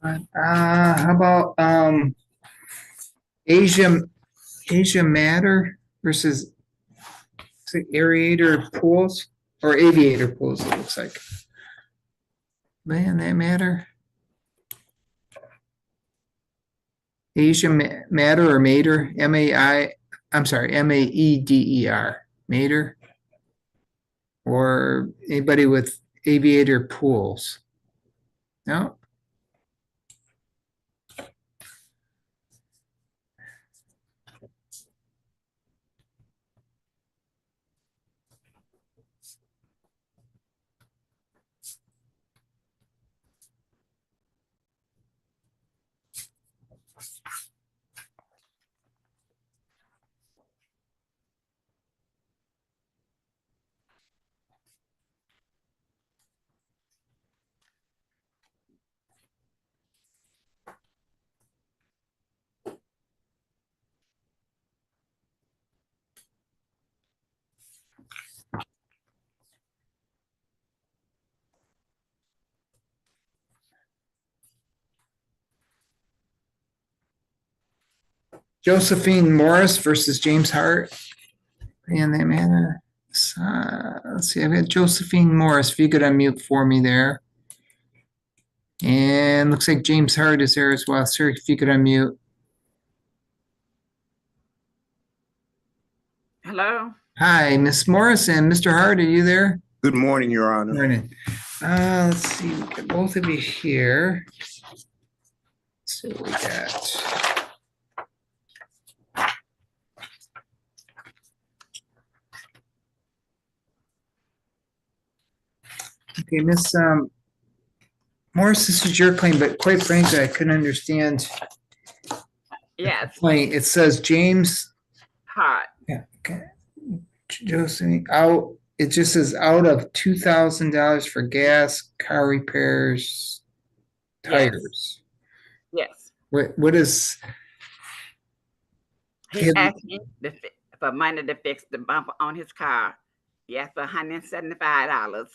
How about Asia Asia Matter versus is it aerator pools or aviator pools? It looks like. Man, that matter. Asia Matter or Mater, M-A-I, I'm sorry, Maeder, Mater, or anybody with aviator pools? No? Josephine Morris versus James Hart. And that matter. Let's see, I've got Josephine Morris. If you could unmute for me there. And looks like James Hart is there as well. Sir, if you could unmute. Hello. Hi, Miss Morris and Mr. Hart, are you there? Good morning, Your Honor. Morning. Let's see, we got both of you here. Let's see what we got. Okay, Miss Morris, this is your claim, but quite frankly, I couldn't understand. Yes. It says James. Hart. Yeah. Okay. Josephine out. It just says out of $2,000 for gas, car repairs, tires. Yes. What is? He asked me for money to fix the bumper on his car. He asked for $175.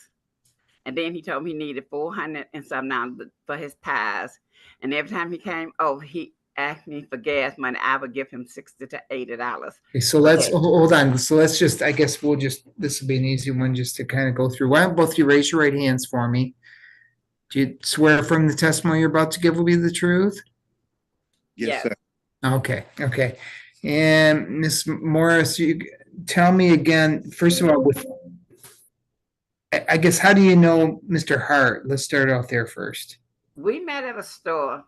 And then he told me he needed $400 and some dollars for his tires. And every time he came over, he asked me for gas money. I would give him $60 to $80. Okay, so let's hold on. So let's just, I guess we'll just, this will be an easy one just to kind of go through. Why don't both of you raise your right hands for me? Do you swear from the testimony you're about to give will be the truth? Yes, sir. Okay, okay. And Ms. Morris, you tell me again, first of all, I guess, how do you know Mr. Hart? Let's start out there first. We met at a store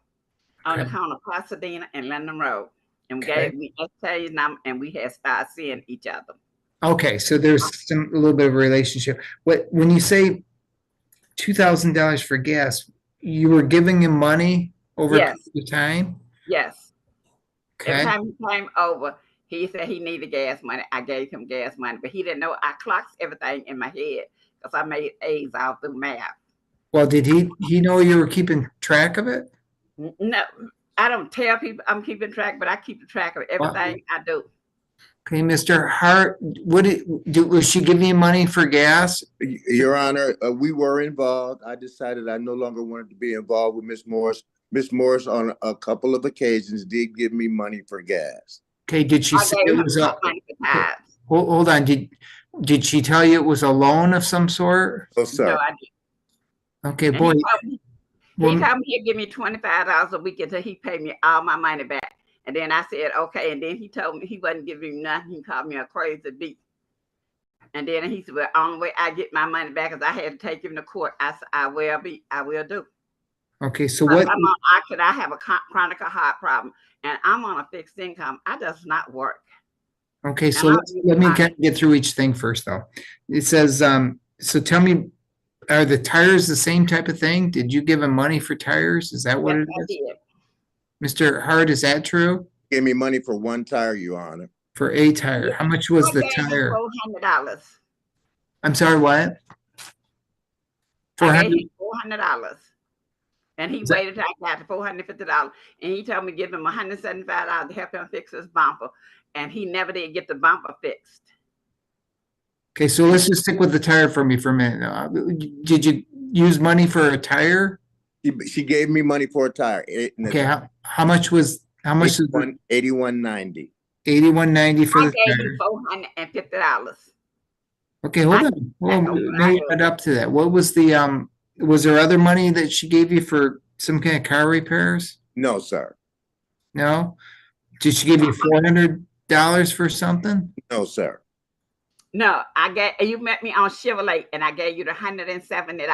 on the corner of Pasadena and London Road. And we gave me his number and we had started seeing each other. Okay, so there's a little bit of a relationship. When you say $2,000 for gas, you were giving him money over the time? Yes. Okay. Every time he came over, he said he needed gas money. I gave him gas money, but he didn't know I clocked everything in my head because I made A's out through math. Well, did he know you were keeping track of it? No, I don't tell people I'm keeping track, but I keep track of everything I do. Okay, Mr. Hart, was she giving you money for gas? Your Honor, we were involved. I decided I no longer wanted to be involved with Miss Morris. Miss Morris, on a couple of occasions, did give me money for gas. Okay, did she say it was hold on, did she tell you it was a loan of some sort? Oh, sir. No, I didn't. Okay, boy. He told me he'd give me $25 a week until he paid me all my money back. And then I said, okay. And then he told me he wasn't giving me nothing. He called me a crazy beat. And then he said, well, only way I get my money back is I had to take him to court. I said, I will do. Okay, so what? I have a chronic heart problem and I'm on a fixed income. I does not work. Okay, so let me get through each thing first though. It says, so tell me, are the tires the same type of thing? Did you give him money for tires? Is that what it is? Mr. Hart, is that true? Gave me money for one tire, Your Honor. For a tire. How much was the tire? $400. I'm sorry, what? $400. And he waited till I got to $450. And he told me give him $175 to help him fix his bumper. And he never did get the bumper fixed. Okay, so let's just stick with the tire for me for a minute. Did you use money for a tire? She gave me money for a tire. Okay, how much was, how much is it? 81.90. 81.90 for I the gave tire? you $450. Okay, hold I on. Well, back over maybe I not up to that. What was the, was there other money that she gave you for some kind of car repairs? No, sir. No? Did she give you $400 for something? No, sir. No, you met me on Chevrolet and I gave you the $170.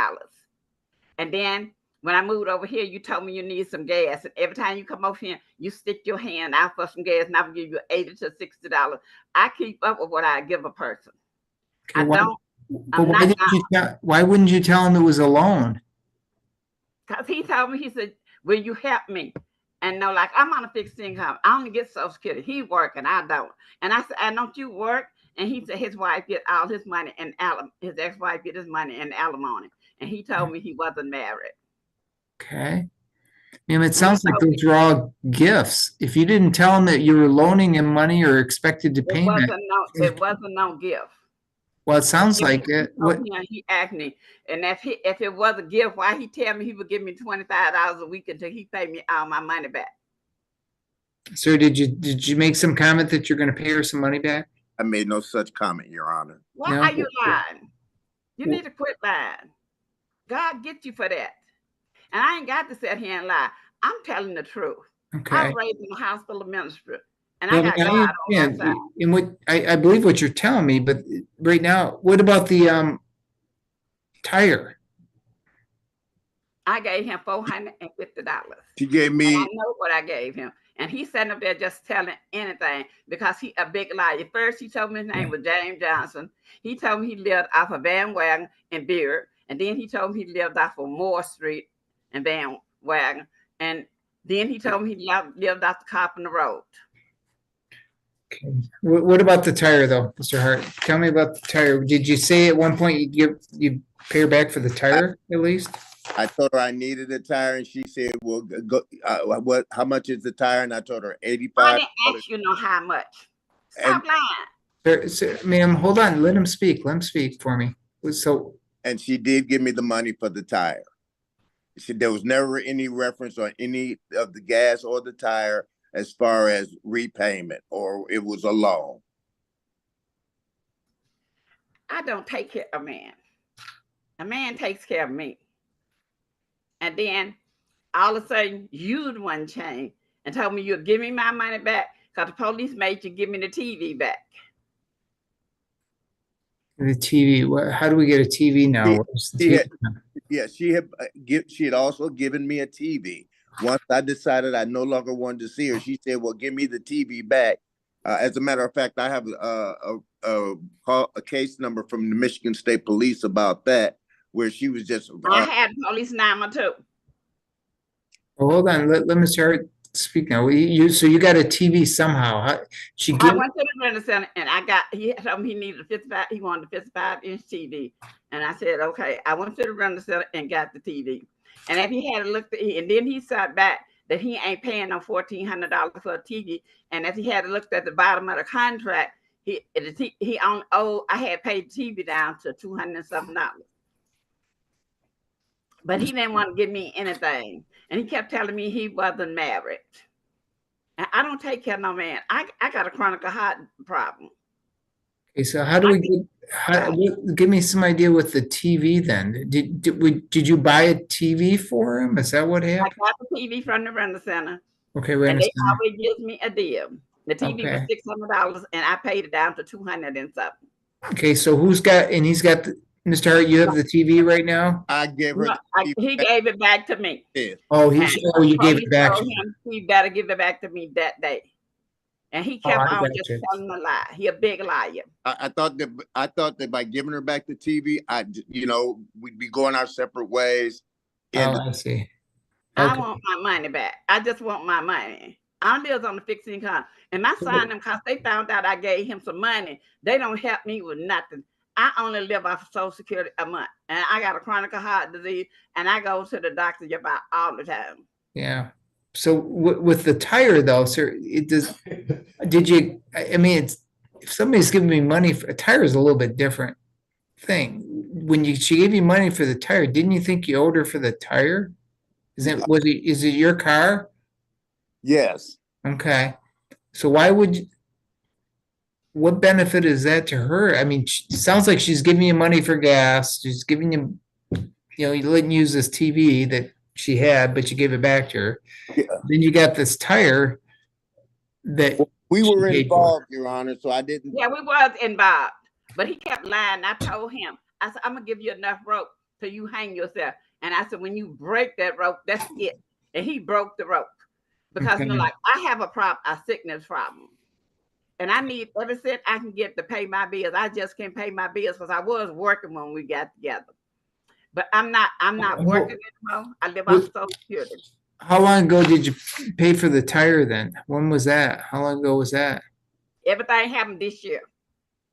And then when I moved over here, you told me you need some gas. And every time you come over here, you stick your hand out for some gas and I will give you $80 to $60. I keep up with what I give a person. Okay, why wouldn't you tell him it was a loan? Because he told me, he said, will you help me? And no, like, I'm on a fixed income. I only get Social Security. He work and I don't. And I said, and don't you work? And he said his wife get all his money and his ex-wife get his money and alimony. And he told me he wasn't married. Okay. It sounds like those were all gifts. If you didn't tell him that you were loaning him money or expected to pay him, it wasn't no gift. Well, it sounds like it. What he asked me, and if it was a gift, why he tell me he would give me $25 a week until he paid me all my money back? Sir, did you make some comment that you're going to pay her some money back? I made no such comment, Your Honor. Why are you lying? You need to quit lying. God get you for that. And I ain't got to sit here and lie. I'm telling the truth. Okay. I was raised in a hospital ministry. And I got God on my side. And what I believe what you're telling me, but right now, what about the tire? I gave him $450. She gave me. And I know what I gave him. And he's sitting up there just telling anything because he a big liar. First, he told me his name was James Johnson. He told me he lived off of Van Wagon and Beard. And then he told me he lived off of Moore Street and Van Wagon. And then he told me he lived off the Carpenter Road. Okay. What about the tire, though, Mr. Hart? Tell me about the tire. Did you say at one point you pay her back for the tire at least? I told her I needed a tire, and she said, "Well, go. How much is the tire?" And I told her 85. I didn't ask you know how much. Stop lying. Ma'am, hold on. Let him speak. Let him speak for me. So. And she did give me the money for the tire. There was never any reference on any of the gas or the tire as far as repayment, or it was a loan. I don't take care of a man. A man takes care of me. And then all of a sudden, you the one changed and told me you'll give me my money back because the police made you give me the TV back. The TV. How do we get a TV now? She had also given me a TV. Once I decided I no longer wanted to see her, she said, "Well, give me the TV back." As a matter of fact, I have a case number from the Michigan State Police about that, where she was just. I had police number too. Oh, hold on. Let me start speak now. So you got a TV somehow? I went to the rental center and he told me he needed a 55. He wanted a 55-inch TV, and I said, "Okay." I went to the rental center and got the TV. And if he had looked at and then he sat back that he ain't paying no $1,400 for a TV. And if he had looked at the bottom of the contract, he on I had paid the TV down to $200 and something. But he didn't want to give me anything. And he kept telling me he wasn't married. And I don't take care of no man. I got a chronic heart problem. Okay, so how do we get? Give me some idea with the TV. Then did you buy a TV for him? Is that what happened? I got the TV from the rental center. Okay, and they always give me a deal. The TV was $600, and I paid it down to $200 and something. Okay, so he's got Mr. Hart, you have the TV right now? I gave her. He gave it back to me. Yeah. Oh, you gave it back to him. He better give it back to me that day. And he kept on just telling a lie. He a big liar. I thought that by giving her back the TV, we'd be going our separate ways. I see. Okay. I want my money back. I just want my money. I live on the fixed income. And I signed them because they found out I gave him some money. They don't help me with nothing. I only live off of Social Security a month. And I got a chronic heart disease. And I go to the doctor about all the time. Yeah. So with the tire, though, sir, if somebody's giving me money for a tire is a little bit different thing. When she gave you money for the tire, didn't you think you owed her for the tire? Is it your car? Yes. Okay. So why would you, what benefit is that to her? I mean, it sounds like she's giving you money for gas. She's giving you, you letting use this TV that she had, but you gave it back to her. Yeah. Then you got this tire that We she were paid involved, Your Honor, so I didn't. Yeah, we was involved, but he kept lying. I told him, I said, I'm gonna give you enough rope till you hang yourself. And I said, when you break that rope, that's it. And he broke the rope because Okay. like I have a sickness problem. And I need every cent I can get to pay my bills. I just can't pay my bills because I was working when we got together. But I'm not working anymore. I live off Social Security. How long ago did you pay for the tire then? When was that? How long ago was that? Everything happened this year.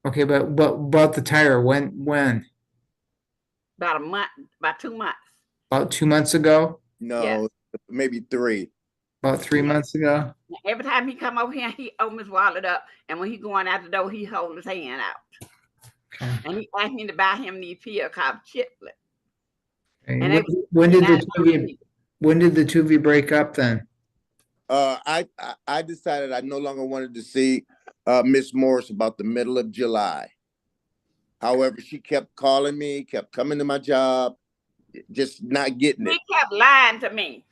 Okay, but about the tire, when? About a month, about 2 months. About 2 months ago? No, Yes. maybe 3. About 3 months ago? Every time he come over here, he open his wallet up, and when he going out the door, he hold his hand out. Okay. And he asked me to buy him these pills called chiclet. Okay. And When did the two of you break up then? I decided I no longer wanted to see Miss Morris about the middle of July. However, she kept calling me, kept coming to my job, just not getting it. He kept lying to me.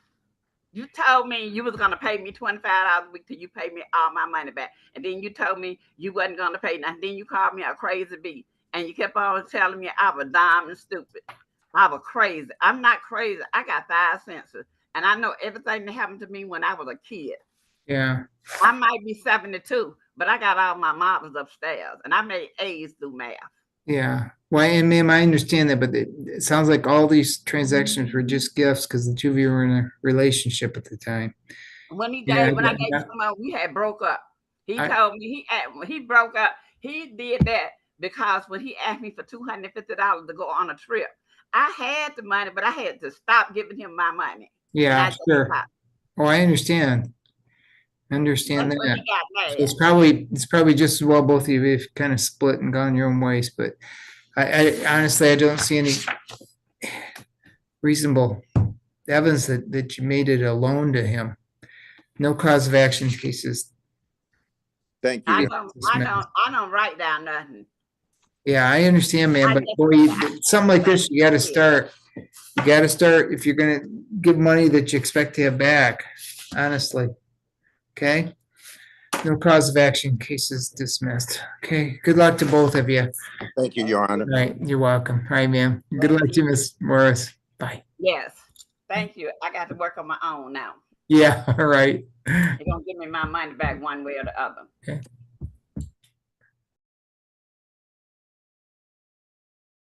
You told me you was gonna pay me $25 a week till you pay me all my money back, and then you told me you wasn't gonna pay nothing. Then you called me a crazy bee, and you kept on telling me I was dumb and stupid. I was crazy. I'm not crazy. I got 5 senses, and I know everything that happened to me when I was a kid. Yeah. I might be 72, but I got all my marbles upstairs, and I made A's through math. Yeah. Well, and ma'am, I understand that, but it sounds like all these transactions were just gifts because the two of you were in a relationship at the time. When I Yeah, gave you some money, we had broke up. He told me when he broke up, he did that because when he asked me for $250 to go on a trip, I had the money, but I had to stop giving him my money. Yeah, sure. stopped. Oh, I understand. I understand That's when that. he got So mad. it's probably just as well both of you have kind of split and gone your own ways, but I honestly I don't see any reasonable evidence that you made it a loan to him. No cause of action cases. Thank I you. don't write down nothing. Yeah, I understand, man, but boy, something like this, you gotta start. You gotta start if you're gonna give money that you expect to have back, honestly. Okay? No cause of action, cases dismissed. Okay, good luck to both of you. Thank you, Your Honor. All right, you're welcome. All right, ma'am. Good luck to Ms. Morris. Bye. Yes. Thank you. I got to work on my own now. Yeah, all right. They're gonna give me my money back one way or the other. Okay.